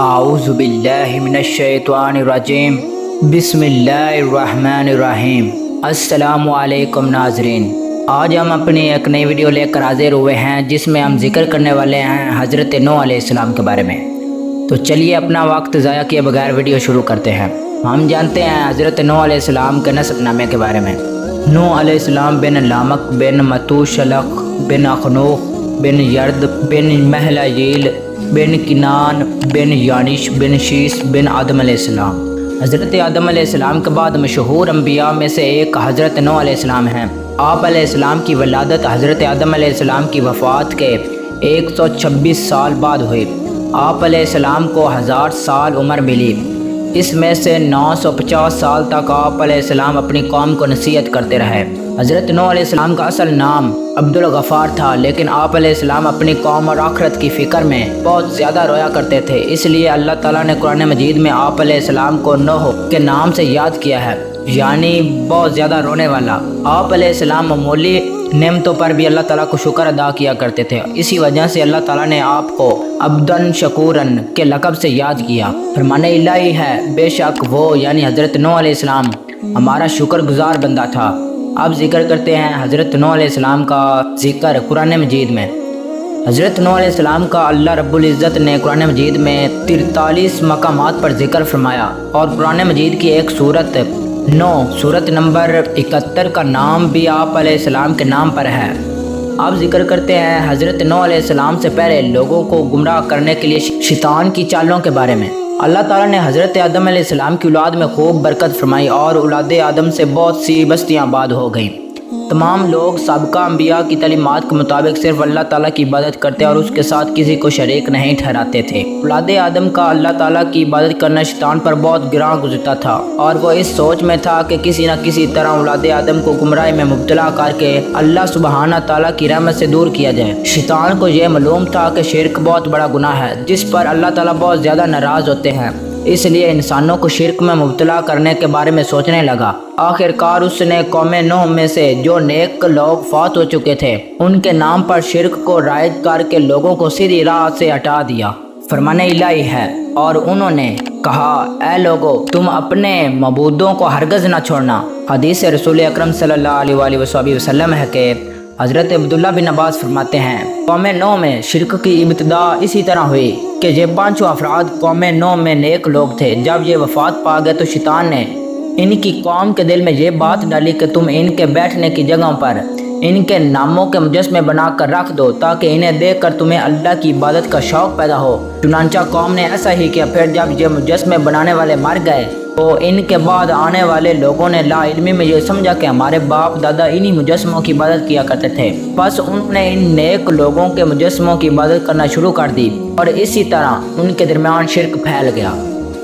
اعوذ باللہ من الشیطان الرجیم بسم اللہ الرحمن الرحیم۔ السلام علیکم ناظرین، آج ہم اپنی ایک نئی ویڈیو لے کر حاضر ہوئے ہیں جس میں ہم ذکر کرنے والے ہیں حضرت نوح علیہ السلام کے بارے میں۔ تو چلیے اپنا وقت ضائع کیے بغیر ویڈیو شروع کرتے ہیں۔ ہم جانتے ہیں حضرت نوح علیہ السلام کے نسب نامے کے بارے میں۔ نوح علیہ السلام بن لامک بن متوشلق بن اخنوخ بن یرد بن مہلائیل بن کنان بن یانش بن شیس بن آدم علیہ السلام۔ حضرت آدم علیہ السلام کے بعد مشہور انبیاء میں سے ایک حضرت نوح علیہ السلام ہیں۔ آپ علیہ السلام کی ولادت حضرت آدم علیہ السلام کی وفات کے 126 سال بعد ہوئی۔ آپ علیہ السلام کو 1000 سال عمر ملی۔ اس میں سے 950 سال تک آپ علیہ السلام اپنی قوم کو نصیحت کرتے رہے۔ حضرت نوح علیہ السلام کا اصل نام عبدالغفار تھا، لیکن آپ علیہ السلام اپنی قوم اور آخرت کی فکر میں بہت زیادہ رویا کرتے تھے، اس لیے اللہ تعالیٰ نے قرآن مجید میں آپ علیہ السلام کو نوح کے نام سے یاد کیا ہے، یعنی بہت زیادہ رونے والا۔ آپ علیہ السلام معمولی نعمتوں پر بھی اللہ تعالیٰ کو شکر ادا کیا کرتے تھے، اسی وجہ سے اللہ تعالیٰ نے آپ کو عبدن شکورن کے لقب سے یاد کیا۔ فرمان الہی ہے، بے شک وہ یعنی حضرت نوح علیہ السلام ہمارا شکر گزار بندہ تھا۔ اب ذکر کرتے ہیں حضرت نوح علیہ السلام کا ذکر قرآن مجید میں۔ حضرت نوح علیہ السلام کا اللہ رب العزت نے قرآن مجید میں 43 مقامات پر ذکر فرمایا، اور قرآن مجید کی ایک سورت سورت نمبر 71 کا نام بھی آپ علیہ السلام کے نام پر ہے۔ اب ذکر کرتے ہیں حضرت نوح علیہ السلام سے پہلے لوگوں کو گمراہ کرنے کے لیے شیطان کی چالوں کے بارے میں۔ اللہ تعالیٰ نے حضرت آدم علیہ السلام کی اولاد میں خوب برکت فرمائی، اور اولاد آدم سے بہت سی بستیاں آباد ہو گئیں۔ تمام لوگ سابقہ انبیاء کی تعلیمات کے مطابق صرف اللہ تعالیٰ کی عبادت کرتے اور اس کے ساتھ کسی کو شریک نہیں ٹھہراتے تھے۔ اولاد آدم کا اللہ تعالیٰ کی عبادت کرنا شیطان پر بہت گراں گزرتا تھا، اور وہ اس سوچ میں تھا کہ کسی نہ کسی طرح اولاد آدم کو گمراہی میں مبتلا کر کے اللہ سبحانہ تعالیٰ کی رحمت سے دور کیا جائے۔ شیطان کو یہ معلوم تھا کہ شرک بہت بڑا گناہ ہے جس پر اللہ تعالیٰ بہت زیادہ ناراض ہوتے ہیں، اس لیے انسانوں کو شرک میں مبتلا کرنے کے بارے میں سوچنے لگا۔ آخر کار اس نے قوم نوح میں سے جو نیک لوگ فوت ہو چکے تھے ان کے نام پر شرک کو رائج کر کے لوگوں کو سیدھی راہ سے ہٹا دیا۔ فرمان الہی ہے، اور انہوں نے کہا اے لوگو تم اپنے معبودوں کو ہرگز نہ چھوڑنا۔ حدیث رسول اکرم صلی اللہ علیہ وآلہ وسلم ہے کہ حضرت عبداللہ بن عباس فرماتے ہیں قوم نوح میں شرک کی ابتدا اسی طرح ہوئی کہ یہ 5 افراد قوم نوح میں نیک لوگ تھے۔ جب یہ وفات پا گئے تو شیطان نے ان کی قوم کے دل میں یہ بات ڈالی کہ تم ان کے بیٹھنے کی جگہوں پر ان کے ناموں کے مجسمے بنا کر رکھ دو تاکہ انہیں دیکھ کر تمہیں اللہ کی عبادت کا شوق پیدا ہو۔ چنانچہ قوم نے ایسا ہی کیا۔ پھر جب یہ مجسمے بنانے والے مر گئے تو ان کے بعد آنے والے لوگوں نے لا علمی میں یہ سمجھا کہ ہمارے باپ دادا انہی مجسموں کی عبادت کیا کرتے تھے، بس انہوں نے ان نیک لوگوں کے مجسموں کی عبادت کرنا شروع کر دی، اور اسی طرح ان کے درمیان شرک پھیل گیا۔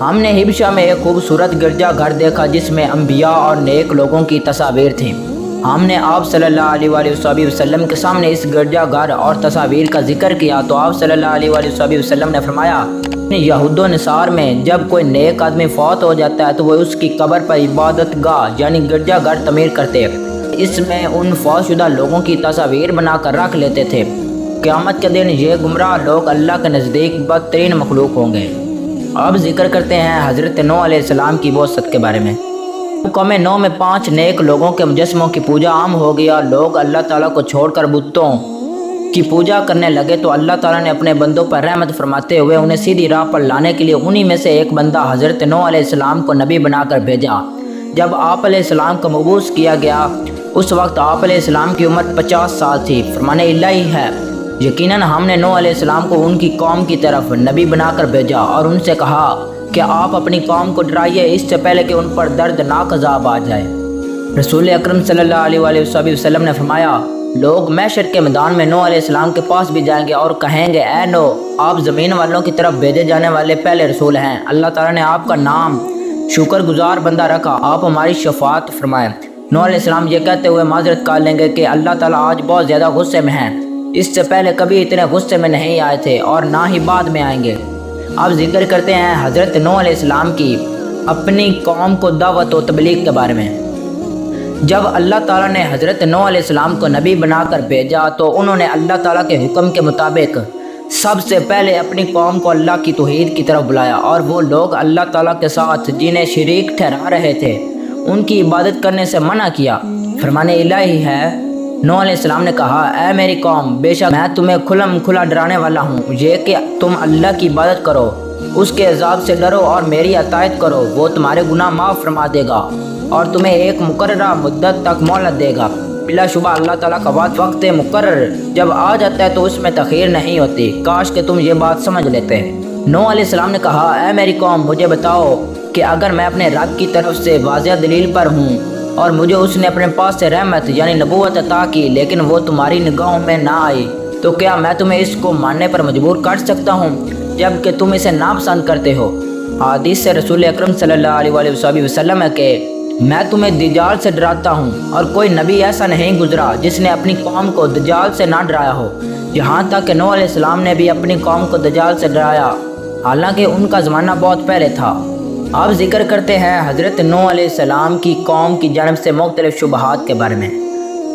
ہم نے حبشہ میں ایک خوبصورت گرجا گھر دیکھا جس میں انبیاء اور نیک لوگوں کی تصاویر تھیں۔ ہم نے آپ صلی اللہ علیہ وآلہ وسلم کے سامنے اس گرجا گھر اور تصاویر کا ذکر کیا تو آپ صلی اللہ علیہ وآلہ وسلم نے فرمایا یہود و نصارہ میں جب کوئی نیک آدمی فوت ہو جاتا ہے تو وہ اس کی قبر پر عبادت گاہ یعنی گرجا گھر تعمیر کرتے، اس میں ان فوت شدہ لوگوں کی تصاویر بنا کر رکھ لیتے تھے۔ قیامت کے دن یہ گمراہ لوگ اللہ کے نزدیک بدترین مخلوق ہوں گے۔ اب ذکر کرتے ہیں حضرت نوح علیہ السلام کی بعثت کے بارے میں۔ قوم نوح میں 5 نیک لوگوں کے مجسموں کی پوجا عام ہو گیا۔ لوگ اللہ تعالیٰ کو چھوڑ کر بتوں کی پوجا کرنے لگے تو اللہ تعالیٰ نے اپنے بندوں پر رحمت فرماتے ہوئے انہیں سیدھی راہ پر لانے کے لیے انہی میں سے ایک بندہ حضرت نوح علیہ السلام کو نبی بنا کر بھیجا۔ جب آپ علیہ السلام کو مبعوث کیا گیا اس وقت آپ علیہ السلام کی عمر 50 سال تھی۔ فرمان الہی ہے، یقیناً ہم نے نوح علیہ السلام کو ان کی قوم کی طرف نبی بنا کر بھیجا اور ان سے کہا کہ آپ اپنی قوم کو ڈرائیے اس سے پہلے کہ ان پر دردناک عذاب آ جائے۔ رسول اکرم صلی اللہ علیہ وآلہ وسلم نے فرمایا لوگ محشر کے میدان میں نوح علیہ السلام کے پاس بھی جائیں گے اور کہیں گے اے نوح آپ زمین والوں کی طرف بھیجے جانے والے پہلے رسول ہیں، اللہ تعالیٰ نے آپ کا نام شکر گزار بندہ رکھا، آپ ہماری شفاعت فرمائیں۔ نوح علیہ السلام یہ کہتے ہوئے معذرت کر لیں گے کہ اللہ تعالیٰ آج بہت زیادہ غصے میں ہیں، اس سے پہلے کبھی اتنے غصے میں نہیں آئے تھے اور نہ ہی بعد میں آئیں گے۔ اب ذکر کرتے ہیں حضرت نوح علیہ السلام کی اپنی قوم کو دعوت و تبلیغ کے بارے میں۔ جب اللہ تعالیٰ نے حضرت نوح علیہ السلام کو نبی بنا کر بھیجا تو انہوں نے اللہ تعالیٰ کے حکم کے مطابق سب سے پہلے اپنی قوم کو اللہ کی توحید کی طرف بلایا، اور وہ لوگ اللہ تعالیٰ کے ساتھ جنہیں شریک ٹھہرا رہے تھے ان کی عبادت کرنے سے منع کیا۔ فرمان الہی ہے، نوح علیہ السلام نے کہا، اے میری قوم، بے شک میں تمہیں کھلم کھلا ڈرانے والا ہوں، یہ کہ تم اللہ کی عبادت کرو، اس کے عذاب سے ڈرو اور میری اطاعت کرو، وہ تمہارے گناہ معاف فرما دے گا اور تمہیں ایک مقررہ مدت تک مہلت دے گا۔ بلا شبہ اللہ تعالیٰ کا وقت مقرر جب آ جاتا ہے تو اس میں تاخیر نہیں ہوتی، کاش کہ تم یہ بات سمجھ لیتے۔ نوح علیہ السلام نے کہا، اے میری قوم، مجھے بتاؤ کہ اگر میں اپنے رب کی طرف سے واضح دلیل پر ہوں اور مجھے اس نے اپنے پاس سے رحمت یعنی نبوت عطا کی لیکن وہ تمہاری نگاہوں میں نہ آئی، تو کیا میں تمہیں اس کو ماننے پر مجبور کر سکتا ہوں جب کہ تم اسے ناپسند کرتے ہو؟ حدیث سے رسول اکرم صلی اللہ علیہ وسلم ہے کہ میں تمہیں دجال سے ڈراتا ہوں، اور کوئی نبی ایسا نہیں گزرا جس نے اپنی قوم کو دجال سے نہ ڈرایا ہو، یہاں تک کہ نوح علیہ السلام نے بھی اپنی قوم کو دجال سے ڈرایا، حالانکہ ان کا زمانہ بہت پہلے تھا۔ اب ذکر کرتے ہیں حضرت نوح علیہ السلام کی قوم کی جانب سے مختلف شبہات کے بارے میں۔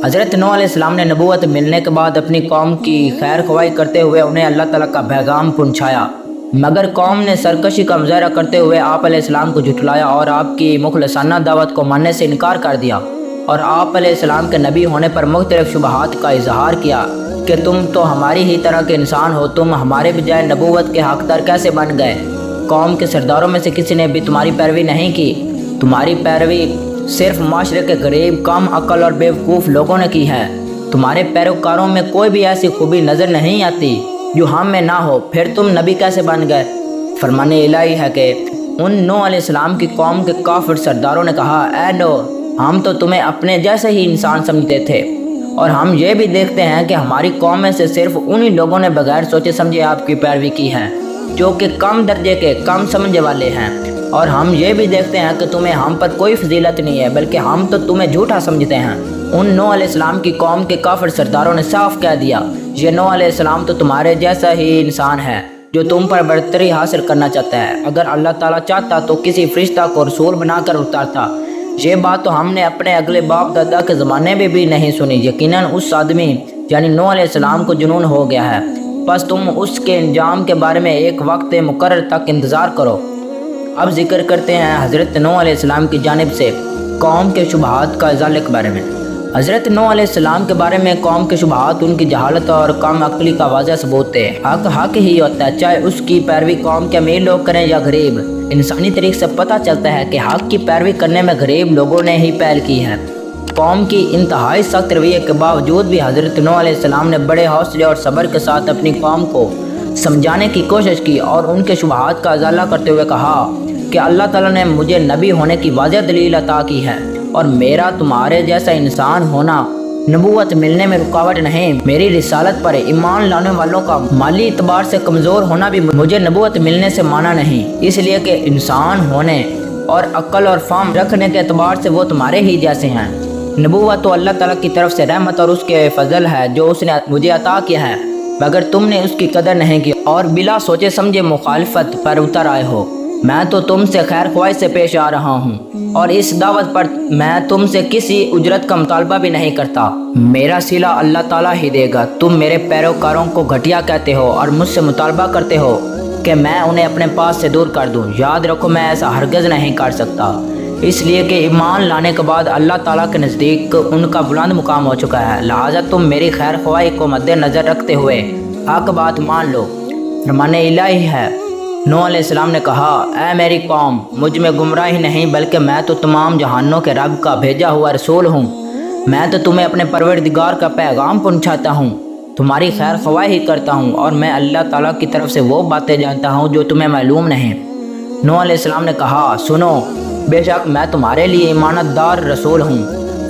حضرت نوح علیہ السلام نے نبوت ملنے کے بعد اپنی قوم کی خیر خواہی کرتے ہوئے انہیں اللہ تعالیٰ کا پیغام پہنچایا، مگر قوم نے سرکشی کا مظاہرہ کرتے ہوئے آپ علیہ السلام کو جھٹلایا اور آپ کی مخلصانہ دعوت کو ماننے سے انکار کر دیا، اور آپ علیہ السلام کے نبی ہونے پر مختلف شبہات کا اظہار کیا کہ تم تو ہماری ہی طرح کے انسان ہو، تم ہمارے بجائے نبوت کے حقدار کیسے بن گئے؟ قوم کے سرداروں میں سے کسی نے بھی تمہاری پیروی نہیں کی، تمہاری پیروی صرف معاشرے کے غریب، کم عقل اور بیوقوف لوگوں نے کی ہے، تمہارے پیروکاروں میں کوئی بھی ایسی خوبی نظر نہیں آتی جو ہم میں نہ ہو، پھر تم نبی کیسے بن گئے؟ فرمان الہی ہے کہ ان نوح علیہ السلام کی قوم کے کافر سرداروں نے کہا، اے نوح، ہم تو تمہیں اپنے جیسے ہی انسان سمجھتے تھے، اور ہم یہ بھی دیکھتے ہیں کہ ہماری قوم میں سے صرف انہی لوگوں نے بغیر سوچے سمجھے آپ کی پیروی کی ہے جو کہ کم درجے کے، کم سمجھے والے ہیں، اور ہم یہ بھی دیکھتے ہیں کہ تمہیں ہم پر کوئی فضیلت نہیں ہے بلکہ ہم تو تمہیں جھوٹا سمجھتے ہیں۔ ان نوح علیہ السلام کی قوم کے کافر سرداروں نے صاف کہہ دیا، یہ نوح علیہ السلام تو تمہارے جیسا ہی انسان ہے جو تم پر برتری حاصل کرنا چاہتا ہے، اگر اللہ تعالیٰ چاہتا تو کسی فرشتہ کو رسول بنا کر اتارتا۔ یہ بات تو ہم نے اپنے اگلے باپ دادا کے زمانے میں بھی نہیں سنی، یقیناً اس آدمی یعنی نوح علیہ السلام کو جنون ہو گیا ہے، بس تم اس کے انجام کے بارے میں ایک وقت مقرر تک انتظار کرو۔ اب ذکر کرتے ہیں حضرت نوح علیہ السلام کی جانب سے قوم کے شبہات کا ازالے کے بارے میں۔ حضرت نوح علیہ السلام کے بارے میں قوم کے شبہات ان کی جہالت اور کم عقلی کا واضح ثبوت ہے۔ حق حق ہی ہوتا ہے، چاہے اس کی پیروی قوم کے امیر لوگ کریں یا غریب۔ انسانی طریق سے پتہ چلتا ہے کہ حق کی پیروی کرنے میں غریب لوگوں نے ہی پہل کی ہے۔ قوم کی انتہائی سخت رویے کے باوجود بھی حضرت نوح علیہ السلام نے بڑے حوصلے اور صبر کے ساتھ اپنی قوم کو سمجھانے کی کوشش کی اور ان کے شبہات کا ازالہ کرتے ہوئے کہا کہ اللہ تعالیٰ نے مجھے نبی ہونے کی واضح دلیل عطا کی ہے، اور میرا تمہارے جیسا انسان ہونا نبوت ملنے میں رکاوٹ نہیں، میری رسالت پر ایمان لانے والوں کا مالی اعتبار سے کمزور ہونا بھی مجھے نبوت ملنے سے مانا نہیں، اس لیے کہ انسان ہونے اور عقل اور فہم رکھنے کے اعتبار سے وہ تمہارے ہی جیسے ہیں۔ نبوت تو اللہ تعالیٰ کی طرف سے رحمت اور اس کے فضل ہے جو اس نے مجھے عطا کیا ہے، مگر تم نے اس کی قدر نہیں کی اور بلا سوچے سمجھے مخالفت پر اتر آئے ہو۔ میں تو تم سے خیر خواہی سے پیش آ رہا ہوں اور اس دعوت پر میں تم سے کسی اجرت کا مطالبہ بھی نہیں کرتا، میرا صلہ اللہ تعالیٰ ہی دے گا۔ تم میرے پیروکاروں کو گھٹیا کہتے ہو اور مجھ سے مطالبہ کرتے ہو کہ میں انہیں اپنے پاس سے دور کر دوں، یاد رکھو میں ایسا ہرگز نہیں کر سکتا، اس لیے کہ ایمان لانے کے بعد اللہ تعالیٰ کے نزدیک ان کا بلند مقام ہو چکا ہے، لہٰذا تم میری خیر خواہی کو مد نظر رکھتے ہوئے حق بات مان لو۔ فرمان الہی ہے، نوح علیہ السلام نے کہا، اے میری قوم، مجھ میں گمراہی نہیں بلکہ میں تو تمام جہانوں کے رب کا بھیجا ہوا رسول ہوں، میں تو تمہیں اپنے پروردگار کا پیغام پہنچاتا ہوں، تمہاری خیر خواہی کرتا ہوں، اور میں اللہ تعالیٰ کی طرف سے وہ باتیں جانتا ہوں جو تمہیں معلوم نہیں۔ نوح علیہ السلام نے کہا، سنو، بے شک میں تمہارے لیے امانت دار رسول ہوں،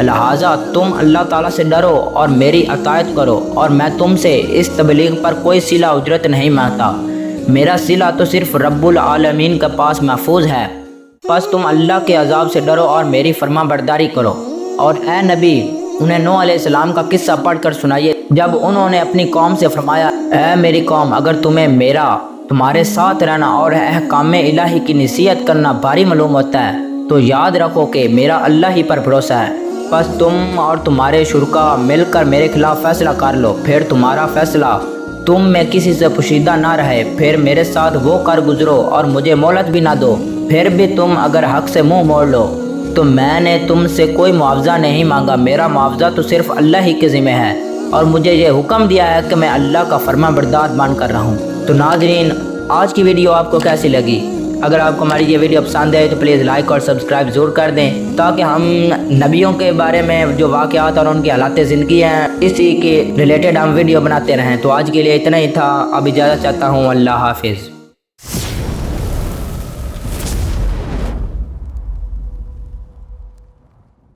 لہٰذا تم اللہ تعالیٰ سے ڈرو اور میری اطاعت کرو، اور میں تم سے اس تبلیغ پر کوئی صلہ اجرت نہیں مانگتا، میرا صلہ تو صرف رب العالمین کے پاس محفوظ ہے، بس تم اللہ کے عذاب سے ڈرو اور میری فرما برداری کرو۔ اور اے نبی، انہیں نوح علیہ السلام کا قصہ پڑھ کر سنائیے جب انہوں نے اپنی قوم سے فرمایا، اے میری قوم، اگر تمہیں میرا تمہارے ساتھ رہنا اور احکام الہی کی نصیحت کرنا بھاری معلوم ہوتا ہے تو یاد رکھو کہ میرا اللہ ہی پر بھروسہ ہے، بس تم اور تمہارے شرکا مل کر میرے خلاف فیصلہ کر لو، پھر تمہارا فیصلہ تم میں کسی سے پوشیدہ نہ رہے، پھر میرے ساتھ وہ کر گزرو اور مجھے مہلت بھی نہ دو، پھر بھی تم اگر حق سے منہ موڑ لو تو میں نے تم سے کوئی معاوضہ نہیں مانگا، میرا معاوضہ تو صرف اللہ ہی کے ذمہ ہے، اور مجھے یہ حکم دیا ہے کہ میں اللہ کا فرما بردار بن کر رہوں۔ تو ناظرین، آج کی ویڈیو آپ کو کیسی لگی؟ اگر آپ کو ہماری یہ ویڈیو پسند ہے تو پلیز لائک اور سبسکرائب ضرور کر دیں، تاکہ ہم نبیوں کے بارے میں جو واقعات اور ان کی حالات زندگی ہیں اسی کے ریلیٹڈ ہم ویڈیو بناتے رہیں۔ تو آج کے لیے اتنا ہی تھا، اب اجازت چاہتا ہوں، اللہ حافظ۔